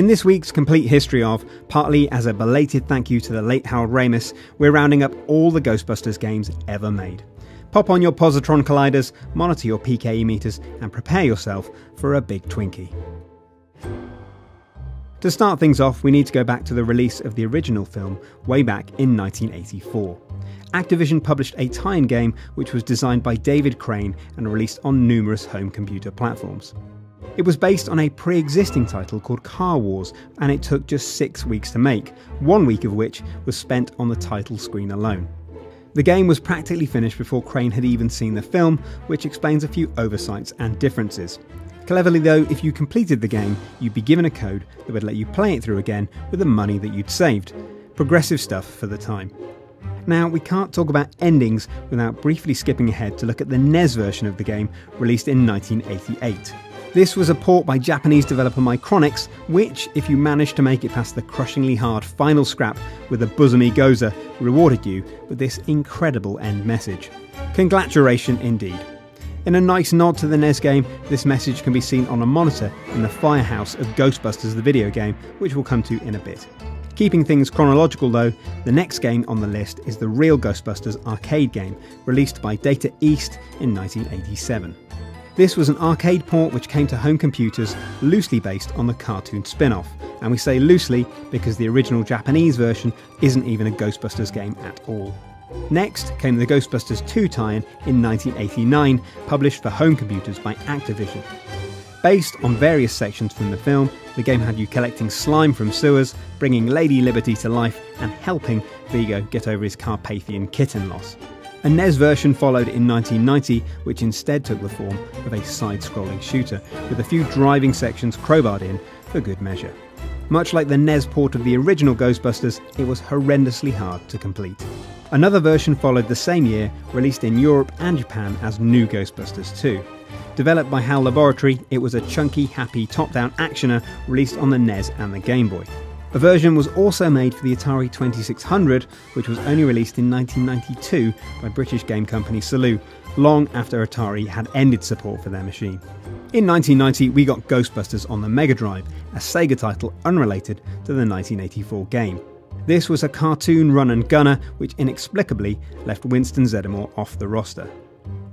In this week's complete history of, partly as a belated thank you to the late Harold Ramis, we're rounding up all the Ghostbusters games ever made. Pop on your positron colliders, monitor your PKE meters, and prepare yourself for a big Twinkie. To start things off, we need to go back to the release of the original film way back in 1984. Activision published a tie-in game which was designed by David Crane and released on numerous home computer platforms. It was based on a pre-existing title called Car Wars, and it took just 6 weeks to make, 1 week of which was spent on the title screen alone. The game was practically finished before Crane had even seen the film, which explains a few oversights and differences. Cleverly though, if you completed the game, you'd be given a code that would let you play it through again with the money that you'd saved. Progressive stuff for the time. Now, we can't talk about endings without briefly skipping ahead to look at the NES version of the game, released in 1988. This was a port by Japanese developer Micronix, which, if you managed to make it past the crushingly hard final scrap with a bosomy gozer, rewarded you with this incredible end message. Congratulations indeed. In a nice nod to the NES game, this message can be seen on a monitor in the firehouse of Ghostbusters the video game, which we'll come to in a bit. Keeping things chronological though, the next game on the list is the real Ghostbusters arcade game, released by Data East in 1987. This was an arcade port which came to home computers loosely based on the cartoon spin-off, and we say loosely because the original Japanese version isn't even a Ghostbusters game at all. Next came the Ghostbusters 2 tie-in in 1989, published for home computers by Activision. Based on various sections from the film, the game had you collecting slime from sewers, bringing Lady Liberty to life, and helping Vigo get over his Carpathian kitten loss. A NES version followed in 1990, which instead took the form of a side-scrolling shooter, with a few driving sections crowbarred in for good measure. Much like the NES port of the original Ghostbusters, it was horrendously hard to complete. Another version followed the same year, released in Europe and Japan as New Ghostbusters 2. Developed by HAL Laboratory, it was a chunky, happy, top-down actioner released on the NES and the Game Boy. A version was also made for the Atari 2600, which was only released in 1992 by British game company Salu, long after Atari had ended support for their machine. In 1990, we got Ghostbusters on the Mega Drive, a Sega title unrelated to the 1984 game. This was a cartoon run-and-gunner which inexplicably left Winston Zeddemore off the roster.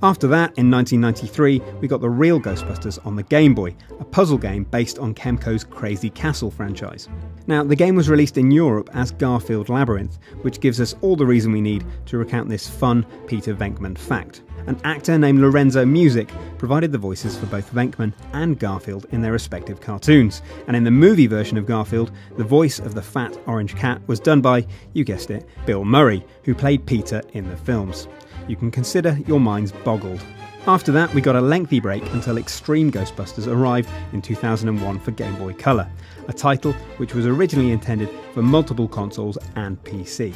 After that, in 1993, we got the real Ghostbusters on the Game Boy, a puzzle game based on Kemco's Crazy Castle franchise. Now, the game was released in Europe as Garfield Labyrinth, which gives us all the reason we need to recount this fun Peter Venkman fact. An actor named Lorenzo Music provided the voices for both Venkman and Garfield in their respective cartoons, and in the movie version of Garfield, the voice of the fat orange cat was done by, you guessed it, Bill Murray, who played Peter in the films. You can consider your minds boggled. After that, we got a lengthy break until Extreme Ghostbusters arrived in 2001 for Game Boy Color, a title which was originally intended for multiple consoles and PC.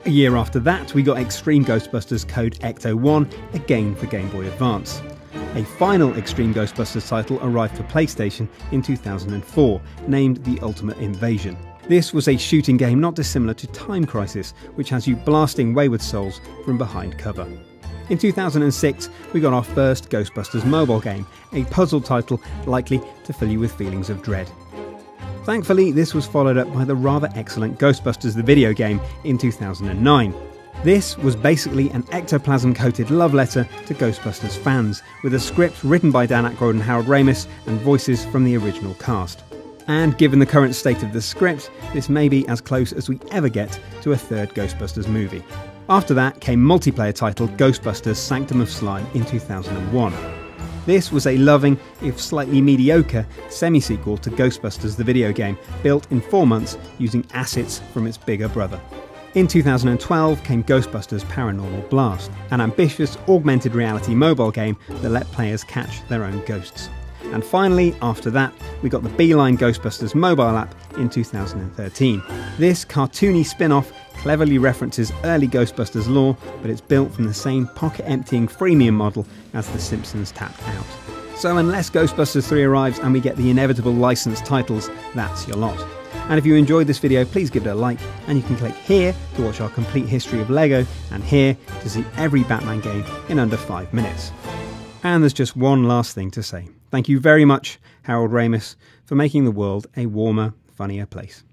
A year after that, we got Extreme Ghostbusters Code Ecto-1, again for Game Boy Advance. A final Extreme Ghostbusters title arrived for PlayStation in 2004, named The Ultimate Invasion. This was a shooting game not dissimilar to Time Crisis, which has you blasting wayward souls from behind cover. In 2006, we got our first Ghostbusters mobile game, a puzzle title likely to fill you with feelings of dread. Thankfully, this was followed up by the rather excellent Ghostbusters the video game in 2009. This was basically an ectoplasm-coated love letter to Ghostbusters fans, with a script written by Dan Aykroyd and Harold Ramis and voices from the original cast. And given the current state of the script, this may be as close as we ever get to a third Ghostbusters movie. After that came multiplayer title Ghostbusters Sanctum of Slime in 2001. This was a loving, if slightly mediocre, semi-sequel to Ghostbusters the video game, built in 4 months using assets from its bigger brother. In 2012 came Ghostbusters Paranormal Blast, an ambitious augmented reality mobile game that let players catch their own ghosts. And finally, after that, we got the Beeline Ghostbusters mobile app in 2013. This cartoony spin-off cleverly references early Ghostbusters lore, but it's built from the same pocket-emptying freemium model as The Simpsons tapped out. So unless Ghostbusters 3 arrives and we get the inevitable licensed titles, that's your lot. And if you enjoyed this video, please give it a like, and you can click here to watch our complete history of LEGO, and here to see every Batman game in under 5 minutes. And there's just one last thing to say. Thank you very much, Harold Ramis, for making the world a warmer, funnier place.